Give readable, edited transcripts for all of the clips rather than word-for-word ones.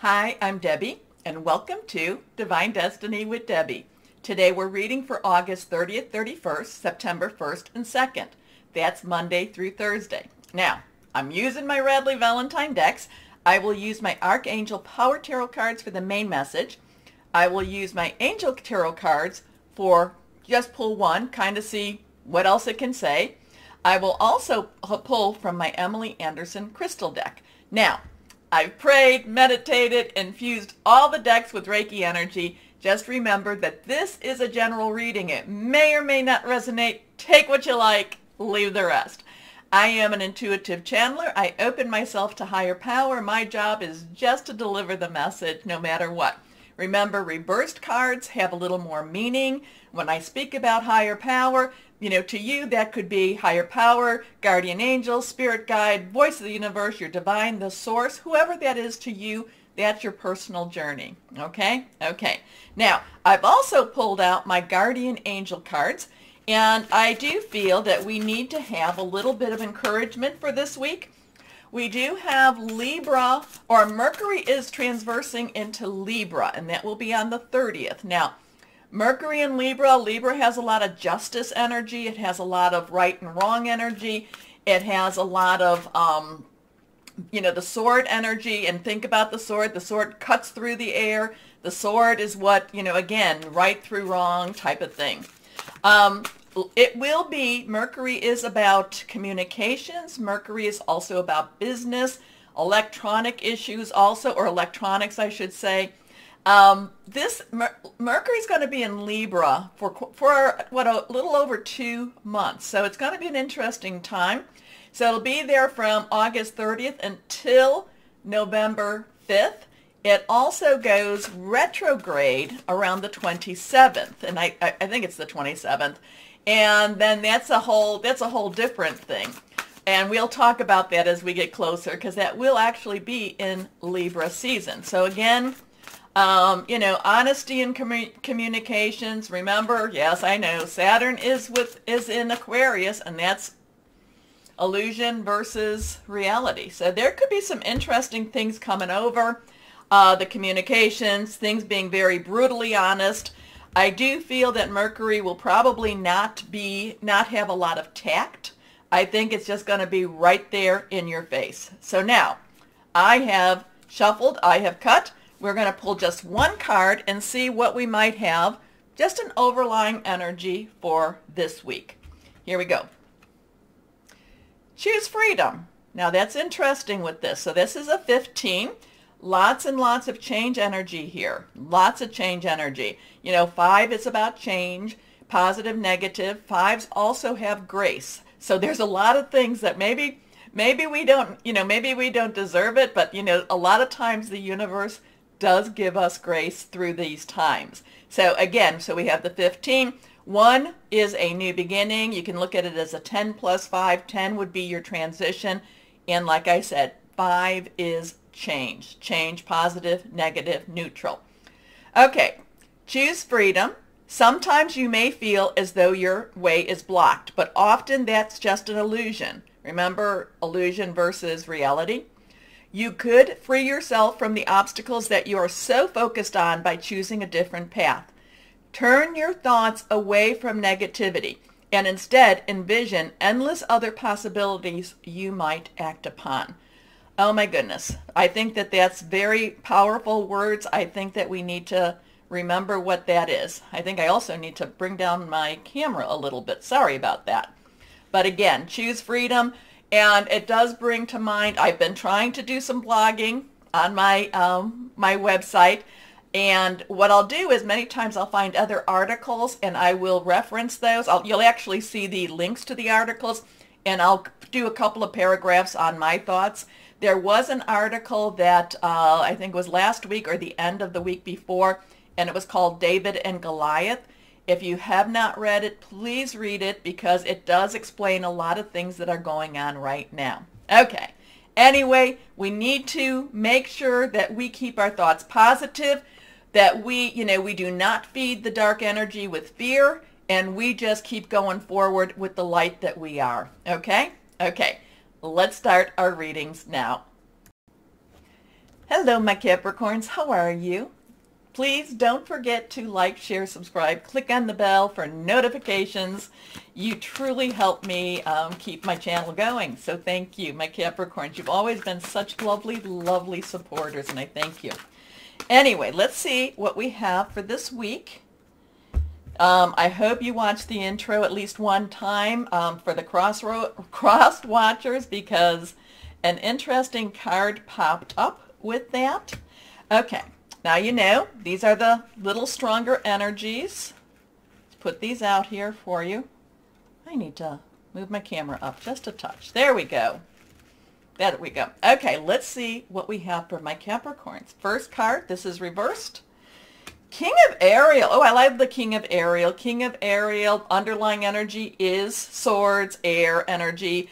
Hi, I'm Debbie, and welcome to Divine Destiny with Debbie. Today we're reading for August 30th, 31st, September 1st, and 2nd. That's Monday through Thursday. Now, I'm using my Radley Valentine decks. I will use my Archangel Power Tarot cards for the main message. I will use my Angel Tarot cards for just pull one, kind of see what else it can say. I will also pull from my Emily Anderson crystal deck. Now, I've prayed, meditated, infused all the decks with Reiki energy. Just remember that this is a general reading. It may or may not resonate. Take what you like, leave the rest. I am an intuitive channeler. I open myself to higher power. My job is just to deliver the message no matter what. Remember, reversed cards have a little more meaning. When I speak about higher power, to you, that could be higher power, guardian angel, spirit guide, voice of the universe, your divine, the source, whoever that is to you, that's your personal journey. Okay? Okay. Now, I've also pulled out my guardian angel cards, and I do feel that we need to have a little bit of encouragement for this week. We do have Libra, or Mercury is transversing into Libra, and that will be on the 30th. Now, Mercury in Libra, Libra has a lot of justice energy. It has a lot of right and wrong energy. It has a lot of, the sword energy. And think about the sword. The sword cuts through the air. The sword is what, again, right through wrong type of thing. It will be, Mercury is about communications. Mercury is also about business, electronic issues also, or electronics, I should say. Mercury's going to be in Libra for a little over 2 months. So it's going to be an interesting time. So it'll be there from August 30th until November 5th. It also goes retrograde around the 27th, and I think it's the 27th. And then that's a whole different thing. And we'll talk about that as we get closer, because that will actually be in Libra season. So again, honesty and communications. Remember, yes, I know, Saturn is in Aquarius, and that's illusion versus reality. So there could be some interesting things coming over. The communications, things being very brutally honest. I do feel that Mercury will probably not have a lot of tact. I think it's just going to be right there in your face. So now, I have shuffled, I have cut. We're going to pull just one card and see what we might have, just an overlying energy for this week. Here we go. Choose freedom. Now that's interesting with this. So this is a 15. Lots and lots of change energy here. Lots of change energy. 5 is about change, positive, negative. 5s also have grace. So there's a lot of things that maybe we don't, maybe we don't deserve it, but a lot of times the universe does give us grace through these times. So again, we have the 15. 1 is a new beginning. You can look at it as a 10 plus 5. 10 would be your transition. And like I said, 5 is change. Change, positive, negative, neutral. Okay, choose freedom. Sometimes you may feel as though your way is blocked, but often that's just an illusion. Remember, illusion versus reality. You could free yourself from the obstacles that you are so focused on by choosing a different path. Turn your thoughts away from negativity and instead envision endless other possibilities you might act upon. Oh my goodness. I think that that's very powerful words. I think that we need to remember what that is. I think I also need to bring down my camera a little bit. Sorry about that. But again, choose freedom. And it does bring to mind, I've been trying to do some blogging on my my website. And what I'll do is many times I'll find other articles and I will reference those. You'll actually see the links to the articles, and I'll do a couple of paragraphs on my thoughts. There was an article that I think was last week or the end of the week before, and it was called David and Goliath. If you have not read it, please read it, because it does explain a lot of things that are going on right now. Okay. Anyway, we need to make sure that we keep our thoughts positive, that we do not feed the dark energy with fear, and we just keep going forward with the light that we are. Okay? Okay. Let's start our readings now. Hello, my Capricorns. How are you? Please don't forget to like, share, subscribe. Click on the bell for notifications. You truly help me keep my channel going. So thank you, my Capricorns. You've always been such lovely, lovely supporters, and I thank you. Anyway, let's see what we have for this week. I hope you watched the intro at least one time for the Crosswatchers, because an interesting card popped up with that. Okay, now you know these are the little stronger energies. Let's put these out here for you. I need to move my camera up just a touch. There we go. There we go. Okay, let's see what we have for my Capricorns. First card, this is reversed. King of Ariel. Oh, I like the King of Ariel. King of Ariel, underlying energy is swords, air energy.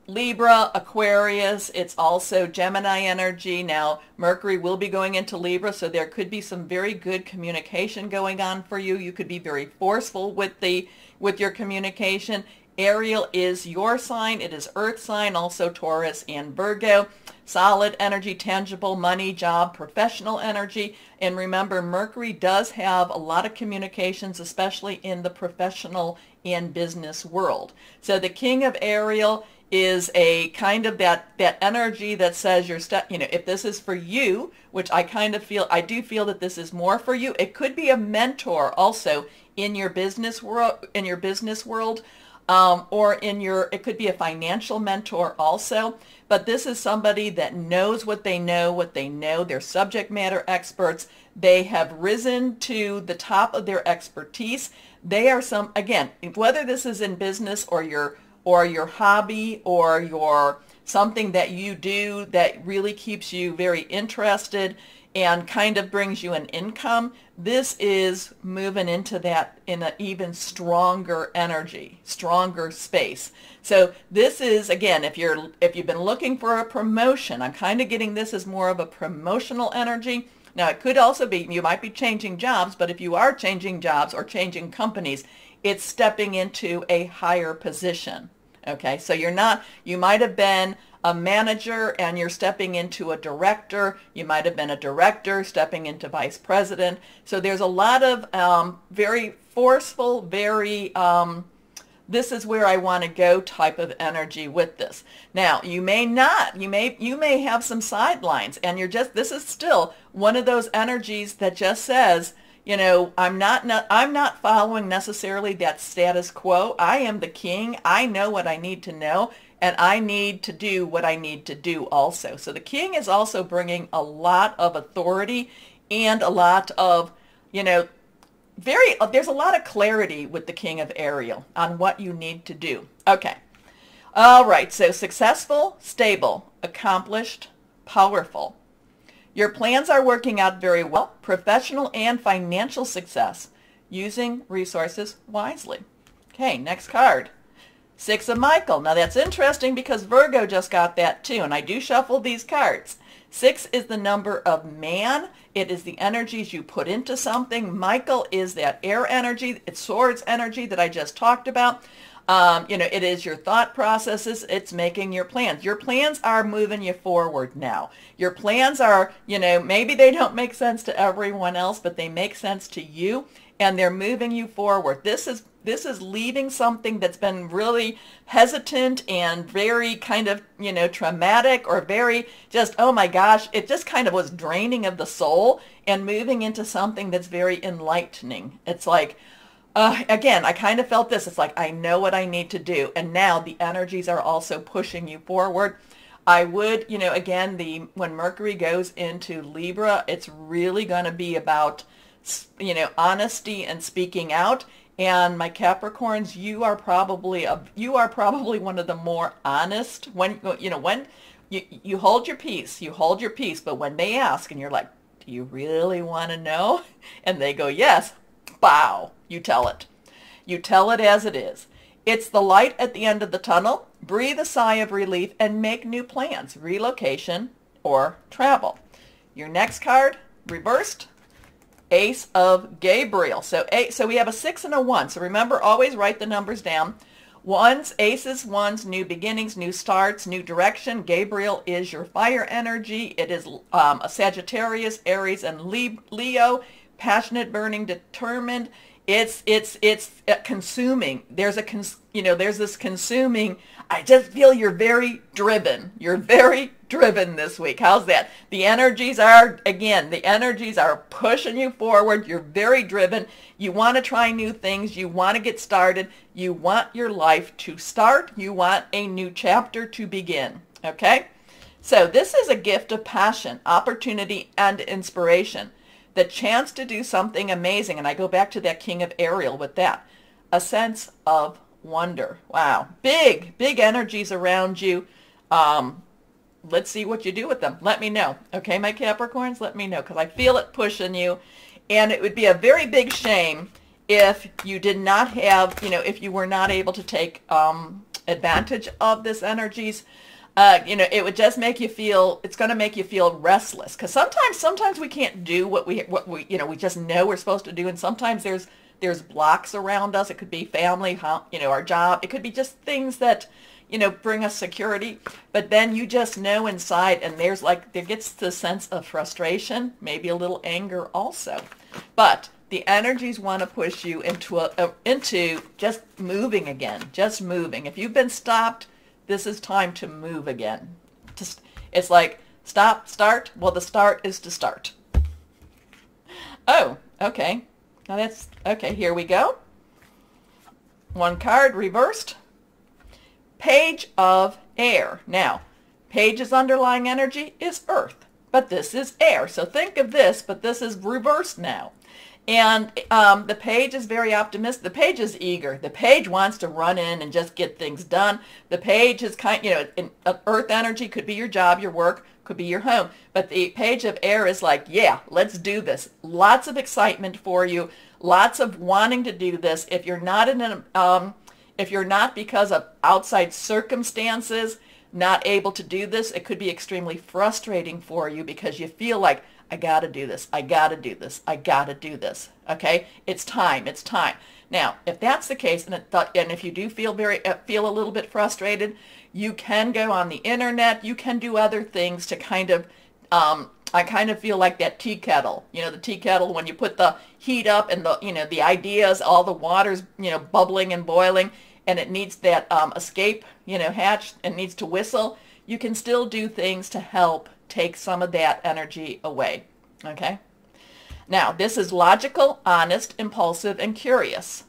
Libra, Aquarius, it's also Gemini energy. Now, Mercury will be going into Libra, so there could be some very good communication going on for you. You could be very forceful with your communication. Ariel is your sign. It is Earth sign, also Taurus and Virgo. Solid energy, tangible, money, job, professional energy. And remember, Mercury does have a lot of communications, especially in the professional and business world. So the King of Ariel is a kind of that energy that says if this is for you, which I do feel that this is more for you. It could be a mentor also in your business world, or it could be a financial mentor also. But this is somebody that knows what they know. They're subject matter experts. They have risen to the top of their expertise. They are again, whether this is in business or your hobby or your something that you do that really keeps you very interested and kind of brings you an income, this is moving into that in an even stronger energy, stronger space. So this is, again, if you've been looking for a promotion, I'm kind of getting this as more of a promotional energy. Now, it could also be, you might be changing jobs, but if you are changing jobs or changing companies, it's stepping into a higher position. Okay, so you might have been a manager and you're stepping into a director. You might have been a director stepping into vice president. So there's a lot of very forceful, very this is where I want to go type of energy with this. Now, you may not. You may have some sidelines, and this is still one of those energies that just says, I'm not following necessarily that status quo. I am the king. I know what I need to know, and I need to do what I need to do also. So the king is also bringing a lot of authority and a lot of, there's a lot of clarity with the King of Ariel on what you need to do. Okay. All right. So successful, stable, accomplished, powerful. Your plans are working out very well. Professional and financial success. Using resources wisely. Okay, next card. Six of Michael. Now that's interesting because Virgo just got that too, and I do shuffle these cards. 6 is the number of man. It is the energies you put into something. Michael is that air energy. It's swords energy that I just talked about. It is your thought processes. It's making your plans. Your plans are moving you forward now. Your plans are, maybe they don't make sense to everyone else, but they make sense to you, and they're moving you forward. This is leaving something that's been really hesitant and very kind of, traumatic, or very just, oh my gosh, it just kind of was draining of the soul, and moving into something that's very enlightening. It's like, again, I kind of felt this. It's like, I know what I need to do. And now the energies are also pushing you forward. I would, again, when Mercury goes into Libra, it's really going to be about, honesty and speaking out. And my Capricorns, you are probably one of the more honest. When you hold your peace, but when they ask and you're like, do you really want to know? And they go, yes. Bow. You tell it. You tell it as it is. It's the light at the end of the tunnel. Breathe a sigh of relief and make new plans, relocation or travel. Your next card, reversed, Ace of Gabriel. So we have a 6 and a 1. So remember, always write the numbers down. Wands, aces, wands, new beginnings, new starts, new direction. Gabriel is your fire energy. It is a Sagittarius, Aries, and Leo. Passionate, burning, determined. It's consuming. There's there's this consuming. I just feel you're very driven. You're very driven this week. How's that? The energies are pushing you forward. You're very driven. You want to try new things. You want to get started. You want your life to start. You want a new chapter to begin. Okay? So this is a gift of passion, opportunity, and inspiration. The chance to do something amazing. And I go back to that King of Ariel with that. A sense of wonder. Wow. Big energies around you. Let's see what you do with them. Let me know. Okay, my Capricorns? Let me know, because I feel it pushing you. And it would be a very big shame if you did not have, if you were not able to take advantage of this energies. It would just make you feel, it's going to make you feel restless, because sometimes we can't do what we we just know we're supposed to do, and sometimes there's blocks around us. It could be family, our job. It could be just things that bring us security, but then you just know inside, and there gets the sense of frustration, maybe a little anger also, but the energies want to push you into just moving again, just moving. If you've been stopped, this is time to move again. It's like stop, start. Well, the start is to start. Oh, okay. Now that's, okay, here we go. One card reversed. Page of Air. Now, Page's underlying energy is Earth, but this is air. So think of this, but this is reversed now. And the Page is very optimistic. The Page is eager. The Page wants to run in and just get things done. The Page is Earth energy could be your job, your work, could be your home. But the Page of Air is like, yeah, let's do this. Lots of excitement for you. Lots of wanting to do this. If you're not if you're not because of outside circumstances not able to do this, it could be extremely frustrating for you because you feel like, I got to do this. I got to do this. I got to do this. Okay? It's time. It's time. Now, if that's the case, and if you do feel a little bit frustrated, you can go on the internet. You can do other things to kind of, I kind of feel like that tea kettle. The tea kettle, when you put the heat up and the ideas, all the water's, bubbling and boiling, and it needs that escape, hatch, and needs to whistle. You can still do things to help take some of that energy away. Okay? Now, this is logical, honest, impulsive, and curious.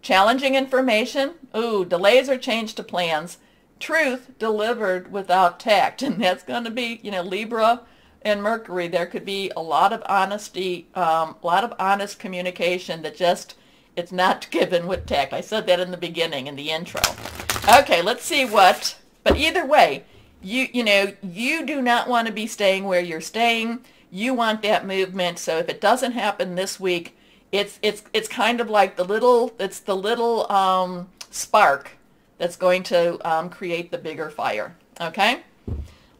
Challenging information. Ooh, delays or change to plans. Truth delivered without tact. And that's going to be, Libra and Mercury. There could be a lot of honesty, a lot of honest communication that just, it's not given with tact. I said that in the beginning, in the intro. Okay, let's see what, but either way, you do not want to be staying where you're staying. You want that movement. So if it doesn't happen this week, it's kind of like the little spark that's going to create the bigger fire. Okay,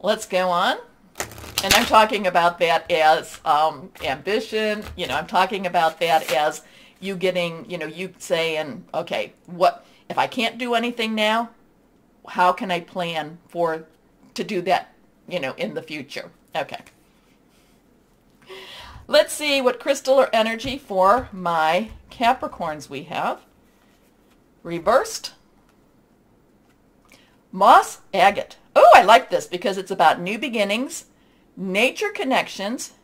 let's go on. And I'm talking about that as ambition. I'm talking about that as you getting, you saying, okay, what if I can't do anything now? How can I plan to do that, in the future? Okay. Let's see what crystal or energy for my Capricorns we have. Reversed. Moss agate. Oh, I like this because it's about new beginnings, nature connections,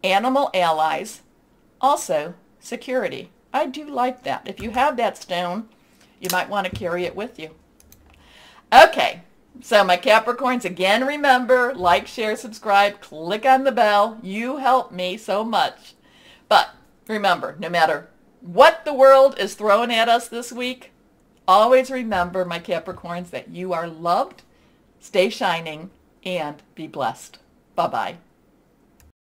animal allies, also security. I do like that. If you have that stone, you might want to carry it with you. Okay. So my Capricorns, again, remember, like, share, subscribe, click on the bell. You help me so much. But remember, no matter what the world is throwing at us this week, always remember, my Capricorns, that you are loved, stay shining, and be blessed. Bye-bye.